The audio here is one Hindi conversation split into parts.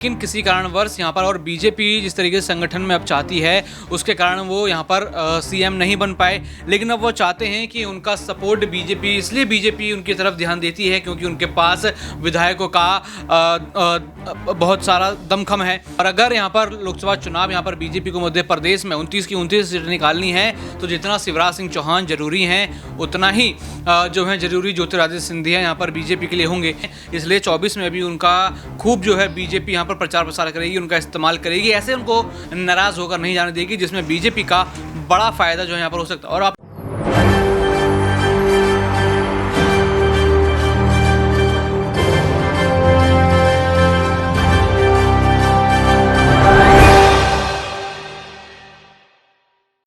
लेकिन किसी कारणवश यहाँ पर और बीजेपी जिस तरीके से संगठन में अब चाहती है उसके कारण वो यहाँ पर सीएम नहीं बन पाए। लेकिन अब वो चाहते हैं कि उनका सपोर्ट बीजेपी, इसलिए बीजेपी उनकी तरफ ध्यान देती है क्योंकि उनके पास विधायकों का बहुत सारा दमखम है। और अगर यहाँ पर लोकसभा चुनाव यहाँ पर बीजेपी को मध्य प्रदेश में 29 की 29 सीटें निकालनी है तो जितना शिवराज सिंह चौहान जरूरी हैं उतना ही जो है जरूरी ज्योतिरादित्य सिंधिया यहाँ पर बीजेपी के लिए होंगे। इसलिए 24 में भी उनका खूब जो है बीजेपी यहाँ पर प्रचार प्रसार करेगी, उनका इस्तेमाल करेगी, ऐसे उनको नाराज होकर नहीं जाने देगी जिसमें बीजेपी का बड़ा फायदा जो है यहाँ पर हो सकता है। और आप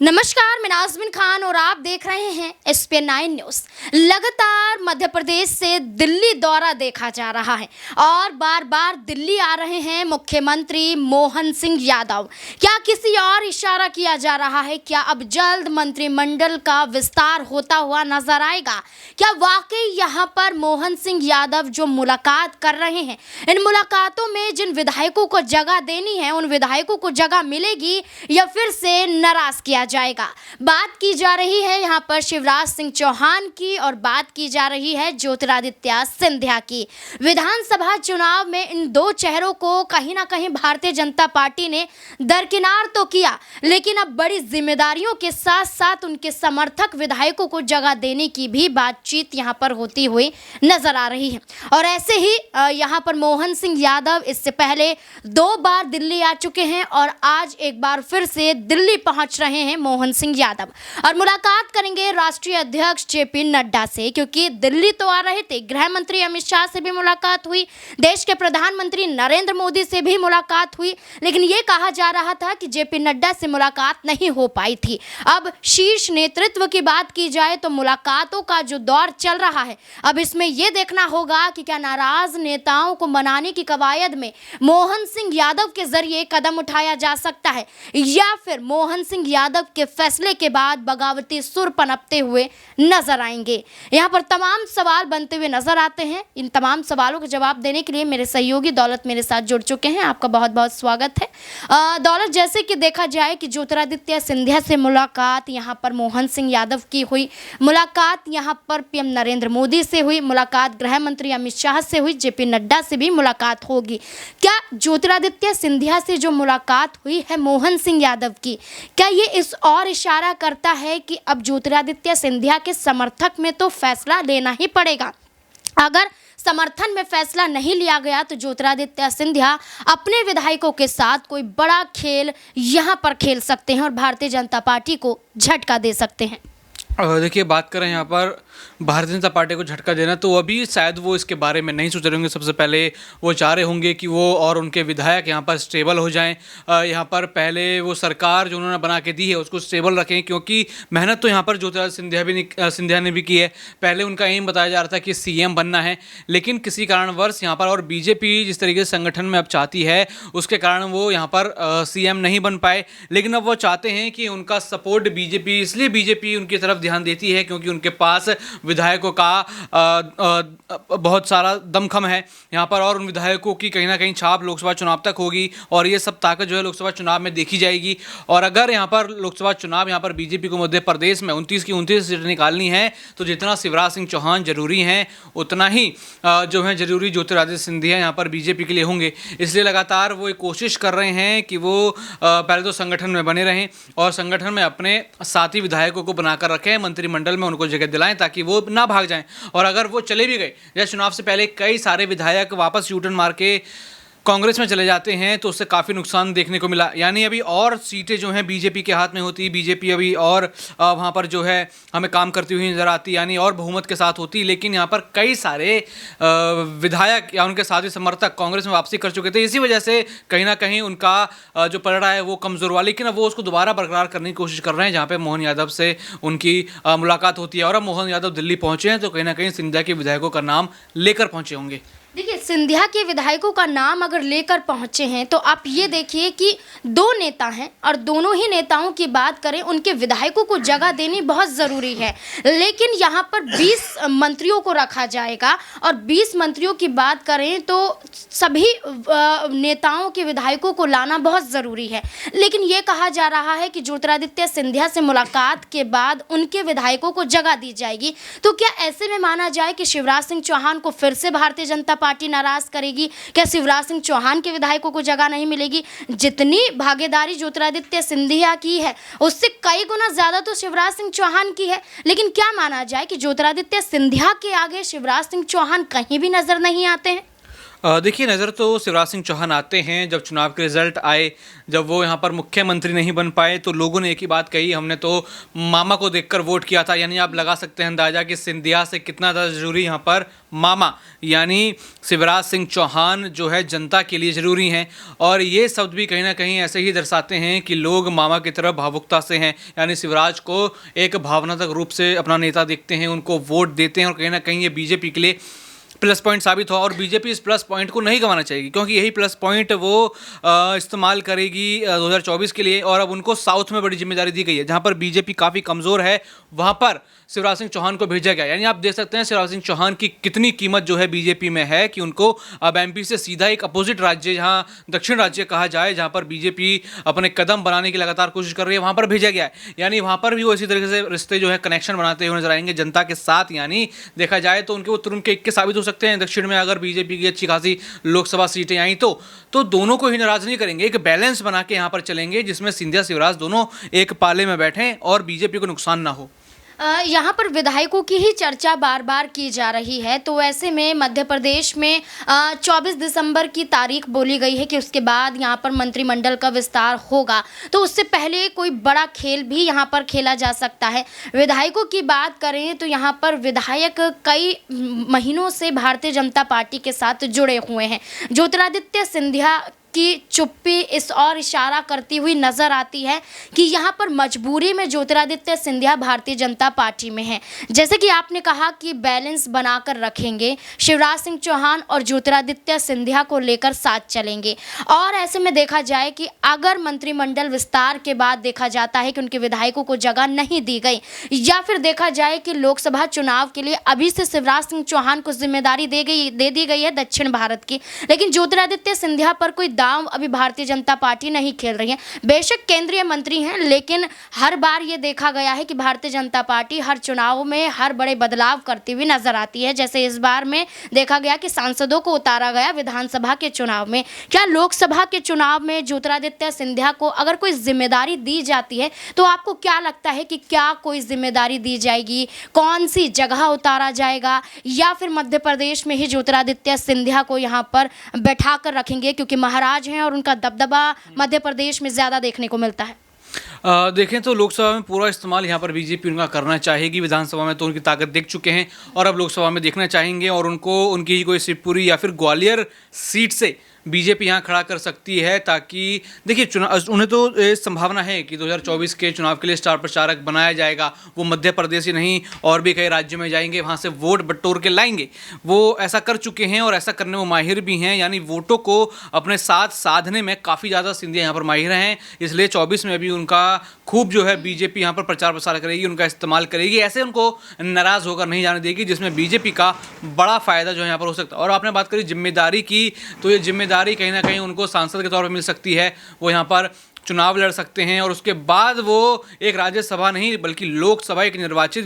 नमस्कार, मैं नाज़मीन खान और आप देख रहे हैं SPN9 न्यूज़। लगातार मध्य प्रदेश से दिल्ली दौरा देखा जा रहा है और बार बार दिल्ली आ रहे हैं मुख्यमंत्री मोहन सिंह यादव। क्या किसी और इशारा किया जा रहा है? क्या अब जल्द मंत्रिमंडल का विस्तार होता हुआ नजर आएगा? क्या वाकई यहाँ पर मोहन सिंह यादव जो मुलाकात कर रहे हैं, इन मुलाकातों में जिन विधायकों को जगह देनी है उन विधायकों को जगह मिलेगी या फिर से नाराज किया जाएगा? बात की जा रही है यहाँ पर शिवराज सिंह चौहान की और बात की जा रही है ज्योतिरादित्य सिंधिया की। विधानसभा चुनाव में इन दो चेहरों को कहीं ना कहीं भारतीय जनता पार्टी ने दरकिनार तो किया, लेकिन अब बड़ी जिम्मेदारियों के साथ साथ उनके समर्थक विधायकों को जगह देने की भी बातचीत यहाँ पर होती हुई नजर आ रही है। और ऐसे ही यहाँ पर मोहन सिंह यादव इससे पहले 2 बार दिल्ली आ चुके हैं और आज एक बार फिर से दिल्ली पहुंच रहे हैं मोहन सिंह यादव और मुलाकात करेंगे राष्ट्रीय अध्यक्ष जेपी नड्डा से, क्योंकि दिल्ली तो आ रहे थे। गृह मंत्री अमित शाह से भी मुलाकात हुई, देश के प्रधानमंत्री नरेंद्र मोदी से भी मुलाकात हुई, लेकिन ये कहा जा रहा था कि जेपी नड्डा से मुलाकात नहीं हो पाई थी। अब शीर्ष नेतृत्व की बात की जाए तो मुलाकातों का जो दौर चल रहा है, अब इसमें यह देखना होगा कि क्या नाराज नेताओं को मनाने की कवायद में मोहन सिंह यादव के जरिए कदम उठाया जा सकता है या फिर मोहन सिंह यादव के फैसले के बाद बगावती सुर पनपते हुए नजर आएंगे। यहाँ पर तमाम सवाल बनते हुए नजर आते हैं। इन तमाम सवालों का जवाब देने के लिए मेरे सहयोगी दौलत मेरे साथ जुड़ चुके हैं। आपका बहुत बहुत स्वागत है दौलत। जैसे कि देखा जाए कि ज्योतिरादित्य सिंधिया से मुलाकात यहाँ पर मोहन सिंह यादव की हुई, मुलाकात यहाँ पर पीएम नरेंद्र मोदी से हुई, मुलाकात गृह मंत्री अमित शाह से हुई, जेपी नड्डा से भी मुलाकात होगी। क्या ज्योतिरादित्य सिंधिया से जो मुलाकात हुई है मोहन सिंह यादव की, क्या ये इस और इशारा करता है कि अब ज्योतिरादित्य सिंधिया के समर्थक में तो फैसला लेना ही पड़ेगा? अगर समर्थन में फैसला नहीं लिया गया तो ज्योतिरादित्य सिंधिया अपने विधायकों के साथ कोई बड़ा खेल यहाँ पर खेल सकते हैं और भारतीय जनता पार्टी को झटका दे सकते हैं। देखिए, बात करें यहाँ पर भारतीय जनता पार्टी को झटका देना, तो अभी शायद वो इसके बारे में नहीं सोच रहे होंगे। सबसे पहले वो चाह रहे होंगे कि वो और उनके विधायक यहाँ पर स्टेबल हो जाएं। यहाँ पर पहले वो सरकार जो उन्होंने बना के दी है उसको स्टेबल रखें, क्योंकि मेहनत तो यहाँ पर ज्योतिरादित्य सिंधिया ने भी की है। पहले उनका एम बताया जा रहा था कि सीएम बनना है, लेकिन किसी कारणवश यहाँ पर और बीजेपी जिस तरीके से संगठन में अब चाहती है उसके कारण वो यहाँ पर सीएम नहीं बन पाए। लेकिन अब वो चाहते हैं कि उनका सपोर्ट बीजेपी, इसलिए बीजेपी उनकी तरफ ध्यान देती है क्योंकि उनके पास विधायकों का बहुत सारा दमखम है यहाँ पर, और उन विधायकों की कहीं ना कहीं छाप लोकसभा चुनाव तक होगी और ये सब ताकत जो है लोकसभा चुनाव में देखी जाएगी। और अगर यहाँ पर लोकसभा चुनाव यहाँ पर बीजेपी को मध्य प्रदेश में 29 की 29 सीटें निकालनी है तो जितना शिवराज सिंह चौहान जरूरी हैं उतना ही जो है जरूरी ज्योतिरादित्य सिंधिया यहाँ पर बीजेपी के लिए होंगे। इसलिए लगातार वो एक कोशिश कर रहे हैं कि वो पहले तो संगठन में बने रहें और संगठन में अपने साथी विधायकों को बनाकर रखें, मंत्रिमंडल में उनको जगह दिलाएं ताकि वो ना भाग जाएं। और अगर वो चले भी गए, जैसे चुनाव से पहले कई सारे विधायक वापस यूटर्न मार के कांग्रेस में चले जाते हैं तो उससे काफ़ी नुकसान देखने को मिला। यानी अभी और सीटें जो हैं बीजेपी के हाथ में होती, बीजेपी अभी और वहाँ पर जो है हमें काम करती हुई नज़र आती, यानी और बहुमत के साथ होती। लेकिन यहाँ पर कई सारे विधायक या उनके साथी समर्थक कांग्रेस में वापसी कर चुके थे, इसी वजह से कहीं ना कहीं उनका जो पलड़ा है वो कमज़ोर हुआ। लेकिन अब वो उसको दोबारा बरकरार करने की कोशिश कर रहे हैं, जहाँ पर मोहन यादव से उनकी मुलाकात होती है। और अब मोहन यादव दिल्ली पहुँचे हैं तो कहीं ना कहीं सिंधिया के विधायकों का नाम लेकर पहुँचे होंगे। देखिए, सिंधिया के विधायकों का नाम अगर लेकर पहुंचे हैं तो आप ये देखिए कि दो नेता हैं और दोनों ही नेताओं की बात करें, उनके विधायकों को जगह देनी बहुत ज़रूरी है। लेकिन यहाँ पर 20 मंत्रियों को रखा जाएगा और 20 मंत्रियों की बात करें तो सभी नेताओं के विधायकों को लाना बहुत ज़रूरी है। लेकिन ये कहा जा रहा है कि ज्योतिरादित्य सिंधिया से मुलाकात के बाद उनके विधायकों को जगह दी जाएगी। तो क्या ऐसे में माना जाए कि शिवराज सिंह चौहान को फिर से भारतीय जनता पार्टी नाराज करेगी? क्या शिवराज सिंह चौहान के विधायकों को जगह नहीं मिलेगी? जितनी भागीदारी ज्योतिरादित्य सिंधिया की है उससे कई गुना ज्यादा तो शिवराज सिंह चौहान की है। लेकिन क्या माना जाए कि ज्योतिरादित्य सिंधिया के आगे शिवराज सिंह चौहान कहीं भी नजर नहीं आते हैं? देखिए, नज़र तो शिवराज सिंह चौहान आते हैं। जब चुनाव के रिजल्ट आए, जब वो यहाँ पर मुख्यमंत्री नहीं बन पाए तो लोगों ने एक ही बात कही, हमने तो मामा को देखकर वोट किया था। यानी आप लगा सकते हैं अंदाज़ा कि सिंधिया से कितना ज़्यादा ज़रूरी यहाँ पर मामा यानी शिवराज सिंह चौहान जो है जनता के लिए ज़रूरी हैं। और ये शब्द भी कहीं ना कहीं ऐसे ही दर्शाते हैं कि लोग मामा की तरफ भावुकता से हैं, यानी शिवराज को एक भावनात्मक रूप से अपना नेता देखते हैं, उनको वोट देते हैं। और कहीं ना कहीं ये बीजेपी के लिए प्लस पॉइंट साबित हुआ और बीजेपी इस प्लस पॉइंट को नहीं गंवाना चाहेगी, क्योंकि यही प्लस पॉइंट वो इस्तेमाल करेगी 2024 के लिए। और अब उनको साउथ में बड़ी जिम्मेदारी दी गई है, जहां पर बीजेपी काफ़ी कमज़ोर है, वहां पर शिवराज सिंह चौहान को भेजा गया। यानी आप देख सकते हैं शिवराज सिंह चौहान की कितनी कीमत जो है बीजेपी में है कि उनको अब एमपी से सीधा एक अपोजिट राज्य, जहां दक्षिण राज्य कहा जाए, जहां पर बीजेपी अपने कदम बनाने की लगातार कोशिश कर रही है, वहां पर भेजा गया है। यानी वहां पर भी वो इसी तरीके से रिश्ते जो है कनेक्शन बनाते हुए नजर आएंगे जनता के साथ। यानी देखा जाए तो उनके वो तुरंत के इक्के साबित हो सकते हैं दक्षिण में, अगर बीजेपी की अच्छी खासी लोकसभा सीटें आई तो दोनों को ही नाराज नहीं करेंगे, एक बैलेंस बना के यहाँ पर चलेंगे जिसमें सिंधिया शिवराज दोनों एक पाले में बैठें और बीजेपी को नुकसान ना हो। यहाँ पर विधायकों की ही चर्चा बार बार की जा रही है, तो ऐसे में मध्य प्रदेश में 24 दिसंबर की तारीख बोली गई है कि उसके बाद यहाँ पर मंत्रिमंडल का विस्तार होगा। तो उससे पहले कोई बड़ा खेल भी यहाँ पर खेला जा सकता है। विधायकों की बात करें तो यहाँ पर विधायक कई महीनों से भारतीय जनता पार्टी के साथ जुड़े हुए हैं। ज्योतिरादित्य सिंधिया की चुप्पी इस और इशारा करती हुई नजर आती है कि यहाँ पर मजबूरी में ज्योतिरादित्य सिंधिया भारतीय जनता पार्टी में हैं। जैसे कि आपने कहा कि बैलेंस बनाकर रखेंगे, शिवराज सिंह चौहान और ज्योतिरादित्य सिंधिया को लेकर साथ चलेंगे। और ऐसे में देखा जाए कि अगर मंत्रिमंडल विस्तार के बाद देखा जाता है कि उनके विधायकों को जगह नहीं दी गई, या फिर देखा जाए कि लोकसभा चुनाव के लिए अभी से शिवराज सिंह चौहान को जिम्मेदारी दे दी गई है दक्षिण भारत की, लेकिन ज्योतिरादित्य सिंधिया पर कोई दांव अभी भारतीय जनता पार्टी नहीं खेल रही है। बेशक केंद्रीय मंत्री हैं, लेकिन हर बार ये देखा गया है कि भारतीय जनता पार्टी हर चुनाव में हर बड़े बदलाव करती हुई नजर आती है। जैसे इस बार में देखा गया कि सांसदों को उतारा गया विधानसभा के चुनाव में। क्या लोकसभा के चुनाव में ज्योतिरादित्य सिंधिया को अगर कोई जिम्मेदारी दी जाती है तो आपको क्या लगता है कि क्या कोई जिम्मेदारी दी जाएगी, कौन सी जगह उतारा जाएगा, या फिर मध्य प्रदेश में ही ज्योतिरादित्य सिंधिया को यहाँ पर बैठा कर रखेंगे क्योंकि महाराज हैं और उनका दबदबा मध्य प्रदेश में ज़्यादा देखने को मिलता है? देखें तो लोकसभा में पूरा इस्तेमाल यहाँ पर बीजेपी उनका करना चाहेगी। विधानसभा में तो उनकी ताकत देख चुके हैं और अब लोकसभा में देखना चाहेंगे, और उनको उनकी ही कोई शिवपुरी या फिर ग्वालियर सीट से बीजेपी यहाँ खड़ा कर सकती है, ताकि देखिए उन्हें तो संभावना है कि 2024 के चुनाव के लिए स्टार प्रचारक बनाया जाएगा। वो मध्य प्रदेश ही नहीं और भी कई राज्यों में जाएंगे, वहाँ से वोट बटोर के लाएंगे। वो ऐसा कर चुके हैं और ऐसा करने में माहिर भी हैं, यानी वोटों को अपने साथ साधने में काफ़ी ज़्यादा सिंधिया यहाँ पर माहिर हैं। इसलिए 24 में भी उनका खूब जो है बीजेपी यहाँ पर प्रचार प्रसार करेगी, उनका इस्तेमाल करेगी, ऐसे उनको नाराज़ होकर नहीं जाने देगी, जिसमें बीजेपी का बड़ा फ़ायदा जो है यहाँ पर हो सकता है। और आपने बात करी जिम्मेदारी की, तो ये जिम्मेदारी कहीं ना कहीं उनको सांसद के तौर पर मिल सकती है। वो यहाँ पर चुनाव लड़ सकते हैं और उसके बाद वो एक राज्यसभा नहीं बल्कि लोकसभा, एक निर्वाचित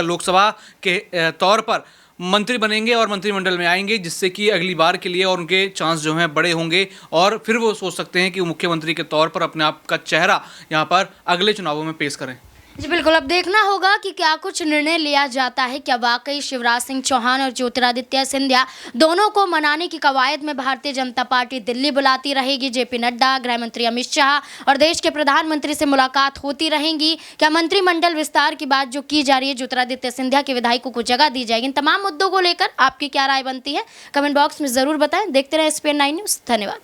लोकसभा के तौर पर मंत्री बनेंगे और मंत्रिमंडल में आएंगे, जिससे कि अगली बार के लिए और उनके चांस जो हैं बड़े होंगे और फिर वो सोच सकते हैं कि वो मुख्यमंत्री के तौर पर अपने आप का चेहरा यहाँ पर अगले चुनावों में पेश करें। जी बिल्कुल, अब देखना होगा कि क्या कुछ निर्णय लिया जाता है। क्या वाकई शिवराज सिंह चौहान और ज्योतिरादित्य सिंधिया दोनों को मनाने की कवायद में भारतीय जनता पार्टी दिल्ली बुलाती रहेगी? जेपी नड्डा, गृह मंत्री अमित शाह और देश के प्रधानमंत्री से मुलाकात होती रहेंगी? क्या मंत्रिमंडल विस्तार की बात जो की जा रही है, ज्योतिरादित्य सिंधिया के विधायकों को जगह दी जाएगी? इन तमाम मुद्दों को लेकर आपकी क्या राय बनती है, कमेंट बॉक्स में ज़रूर बताएं। देखते रहे SPN9 न्यूज़। धन्यवाद।